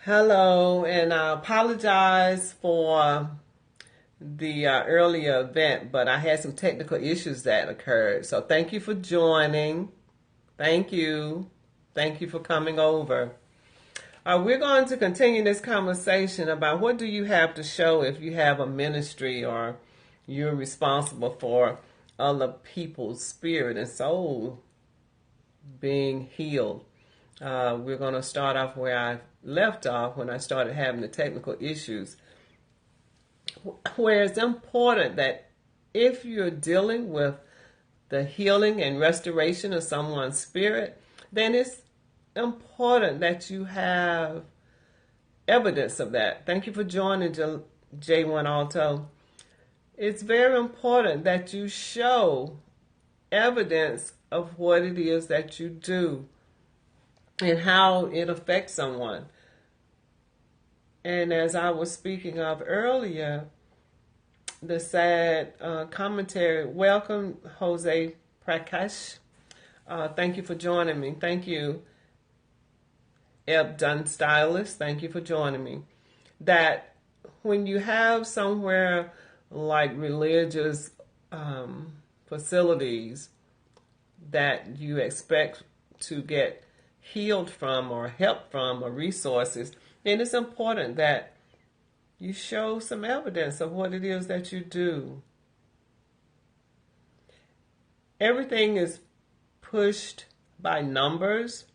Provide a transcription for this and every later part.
Hello, and I apologize for the earlier event, but I had some technical issues that occurred. So thank you for joining. Thank you. Thank you for coming over. We're going to continue this conversation about what do you have to show if you have a ministry or you're responsible for other people's spirit and soul being healed. We're going to start off where I left off when I started having the technical issues, where it's important that if you're dealing with the healing and restoration of someone's spirit, then it's important that you have evidence of that. Thank you for joining J1 Alto. It's very important that you show evidence of what it is that you do and how it affects someone. And as I was speaking of earlier, the sad commentary, welcome, Jose Prakash. Thank you for joining me. Thank you, Eb Dunn Stylist. Thank you for joining me. That when you have somewhere like religious facilities that you expect to get healed from or help from or resources, then it's important that you show some evidence of what it is that you do. Everything is pushed by numbers,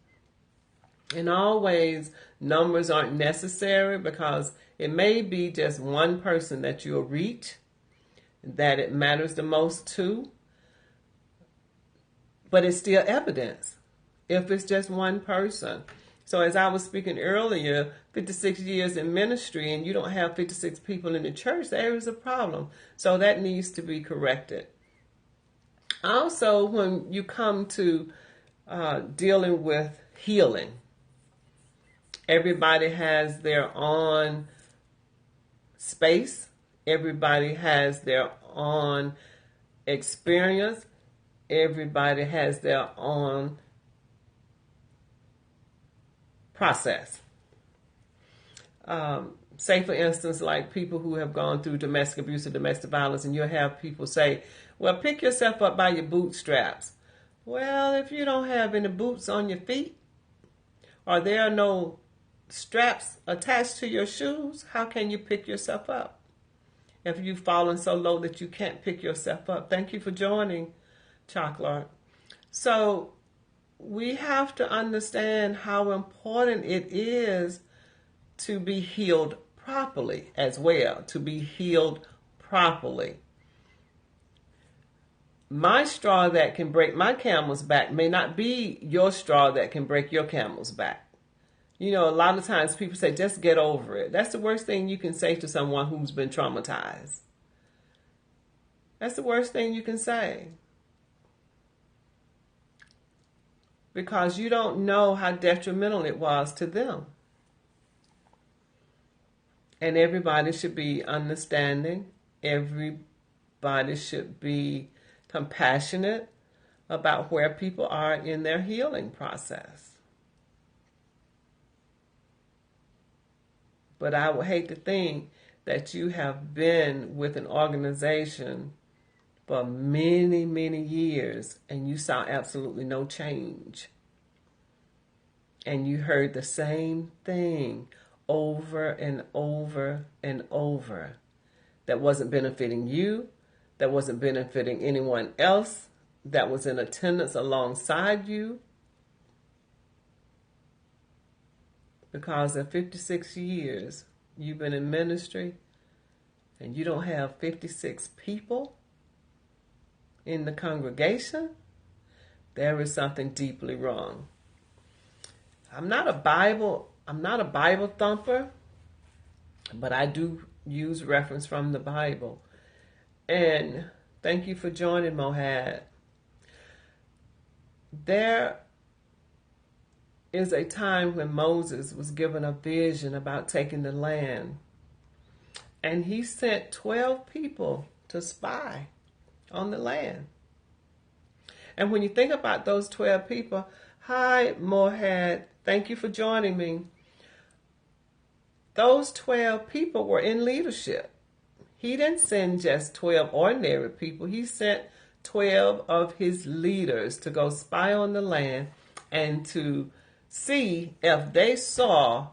and always numbers aren't necessary because it may be just one person that you'll reach that it matters the most to, but it's still evidence if it's just one person. So as I was speaking earlier, 56 years in ministry and you don't have 56 people in the church, there is a problem. So that needs to be corrected. Also, when you come to dealing with healing, everybody has their own space. Everybody has their own experience. Everybody has their own process. Say, for instance, like people who have gone through domestic abuse or domestic violence, and you'll have people say, well, pick yourself up by your bootstraps. Well, if you don't have any boots on your feet, or there are no straps attached to your shoes, how can you pick yourself up? If you've fallen so low that you can't pick yourself up. Thank you for joining, Chocolate. So we have to understand how important it is to be healed properly as well, to be healed properly. My straw that can break my camel's back may not be your straw that can break your camel's back. You know, a lot of times people say, just get over it. That's the worst thing you can say to someone who's been traumatized. That's the worst thing you can say. Because you don't know how detrimental it was to them. And everybody should be understanding. Everybody should be compassionate about where people are in their healing process. But I would hate to think that you have been with an organization for many, many years and you saw absolutely no change. And you heard the same thing over and over and over that wasn't benefiting you, that wasn't benefiting anyone else that was in attendance alongside you. Because at 56 years, you've been in ministry and you don't have 56 people in the congregation, there is something deeply wrong. I'm not a Bible thumper, but I do use reference from the Bible. And thank you for joining, Mohad. There is a time when Moses was given a vision about taking the land. And he sent 12 people to spy on the land. And when you think about those 12 people, hi, Mohad, thank you for joining me. those 12 people were in leadership. He didn't send just 12 ordinary people. He sent 12 of his leaders to go spy on the land and to see if they saw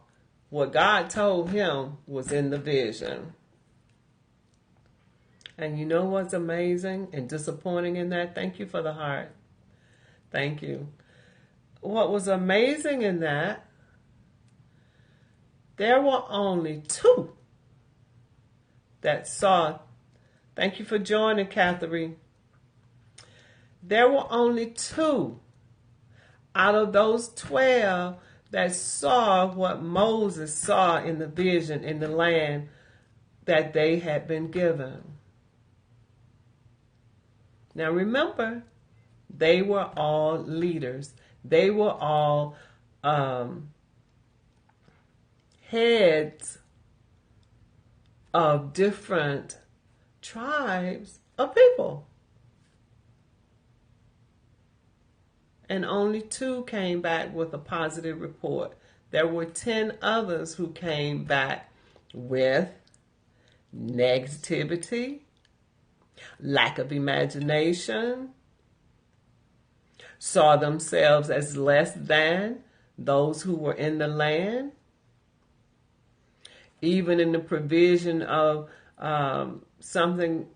what God told him was in the vision. And you know what's amazing and disappointing in that? Thank you for the heart. Thank you. What was amazing in that, there were only 2 that saw. Thank you for joining, Catherine. There were only 2 out of those 12 that saw what Moses saw in the vision in the land that they had been given. Now remember, they were all leaders. They were all heads of different tribes of people. And only 2 came back with a positive report. There were 10 others who came back with negativity, lack of imagination, saw themselves as less than those who were in the land. Even in the provision of something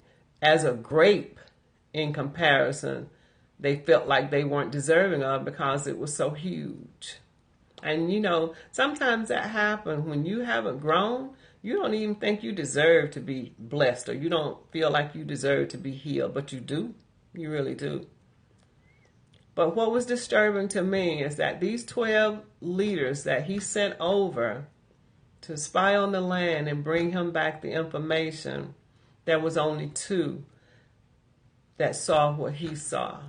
as a grape in comparison, they felt like they weren't deserving of because it was so huge. And you know, sometimes that happens when you haven't grown. You don't even think you deserve to be blessed, or you don't feel like you deserve to be healed, but you do. You really do. But what was disturbing to me is that these 12 leaders that he sent over to spy on the land and bring him back the information, there was only 2 that saw what he saw.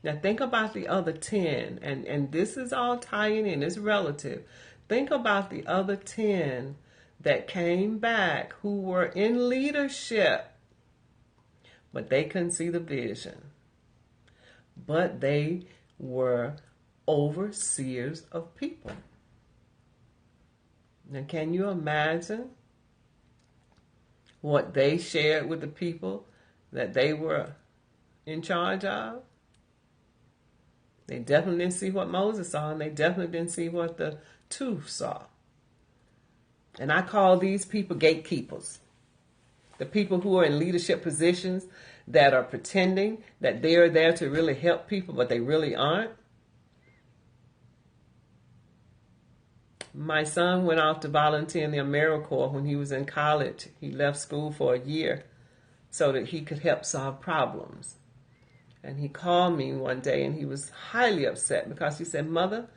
Now think about the other 10, and this is all tying in, it's relative. Think about the other 10 that came back who were in leadership, but they couldn't see the vision. But they were overseers of people. Now can you imagine what they shared with the people that they were in charge of? They definitely didn't see what Moses saw, and they definitely didn't see what the 2 saw. And I call these people gatekeepers. The people who are in leadership positions that are pretending that they are there to really help people, but they really aren't. My son went off to volunteer in the AmeriCorps when he was in college. He left school for a year so that he could help solve problems. And he called me one day and he was highly upset because he said, "Mother,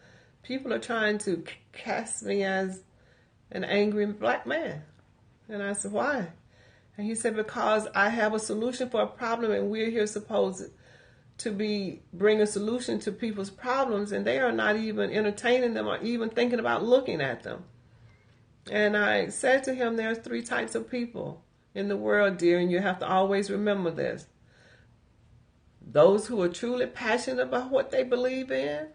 people are trying to cast me as an angry black man." And I said, "Why?" And he said, "Because I have a solution for a problem, and we're here supposed to bring a solution to people's problems, and they are not even entertaining them or even thinking about looking at them." And I said to him, there's 3 types of people in the world, dear, and you have to always remember this. Those who are truly passionate about what they believe in.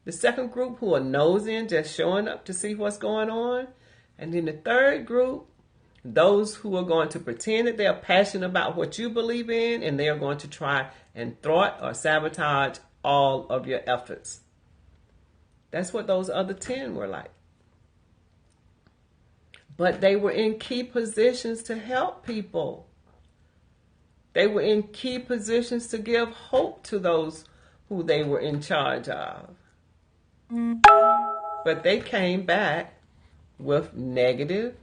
The second group who are nosy and just showing up to see what's going on. And then the third group, those who are going to pretend that they are passionate about what you believe in, and they are going to try and thwart or sabotage all of your efforts. That's what those other 10 were like. But they were in key positions to help people. They were in key positions to give hope to those who they were in charge of. But they came back with negative.